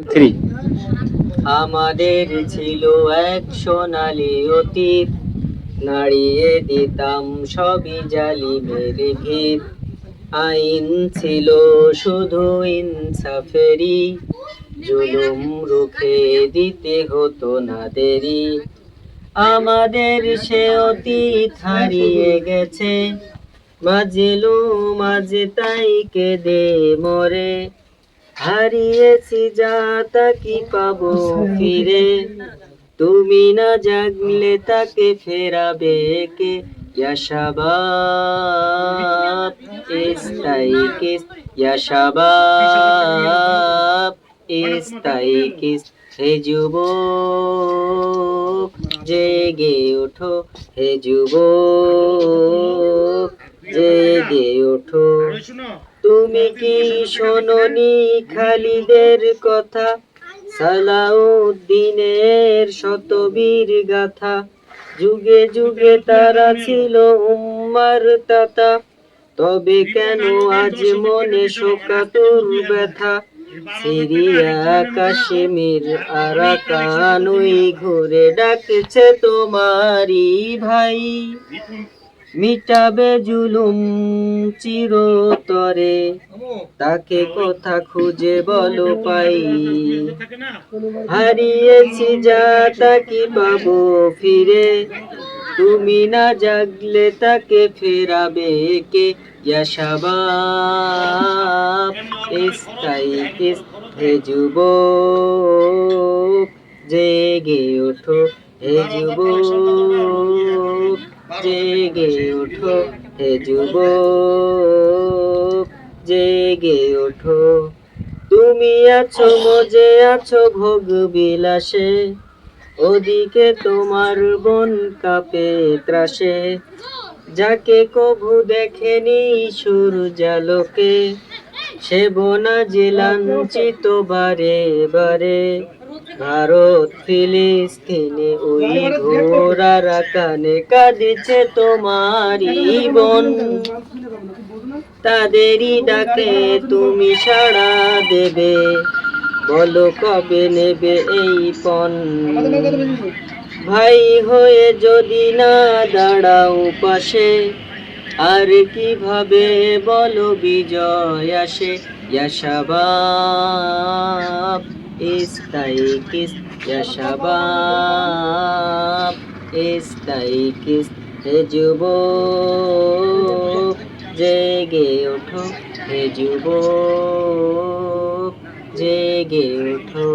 Three. আমাদের ছিল এক সোনালি অতীত, নাড়িয়ে দিতাম সবই জালিমের ভিত। আইন ছিল শুধু ইনসাফেরই, জুলুম রুখে দিতে হতো না দেরি। আমাদের সে অতীত হারিয়ে গেছে, মাজলু মাঝে তাই কেঁদে মরে। হারিয়েছি যা তা কি পাবো ফিরে, তুমি না জাগলে তাকে ফেরাবে কে? ইয়া শাবাব ইস্তাইকিস, ইয়া শাবাব ইস্তাইকিস, হে যুবক জেগে ওঠো, হে যুবক জেগে ওঠো। তুমি কি শোনোনি খালিদের কথা, সালাউদ্দিনের শতবীর গাথা? যুগে যুগে তারা ছিল উম্মার তাতা, তবে কেন আজ মনে শোকাতুর ব্যথা? সিরিয়া কাশ্মীর আরাকান ওই ঘুরে ডাকছে তোমারই ভাই, মিটাবে জুলুম চিরতরে, তাকে কথা খুঁজে বলো পাই। হারিয়েছি যা তা কি পাবো ফিরে, তুমি না জাগলে তাকে ফেরাবে কে? ইয়া শাবাব ইস্তাইকিস, হে যুবক জেগে ওঠো, হে যুবক জেগে ওঠো, হে যুবক জেগে ওঠো। তুমি আছো মজে আছো ভোগ বিলাসে, ওদিকে তোমার বোন কাঁপে ত্রাসে। যাকে কভু দেখেনি সূর্যালোকে, সে বোনা যে লাঞ্ছিত বারে বারে। ভারত ফিলিস্তিনে ওই ঘোর আরাকানে কাঁদিছে তোমারই বোন, তাদেরই ডাকে তুমি সাড়া দেবে, বলো কবে নেবে এই পণ? ভাই হয়ে যদি না দাঁড়াও পাশে, আর কিভাবে বলো বিজয় আসে? ইয়া শাবাব ইস্তাইকিস, ইয়া শাবাব ইস্তাইকিস, হে যুবক জেগে ওঠো, হে যুবক জেগে ওঠো।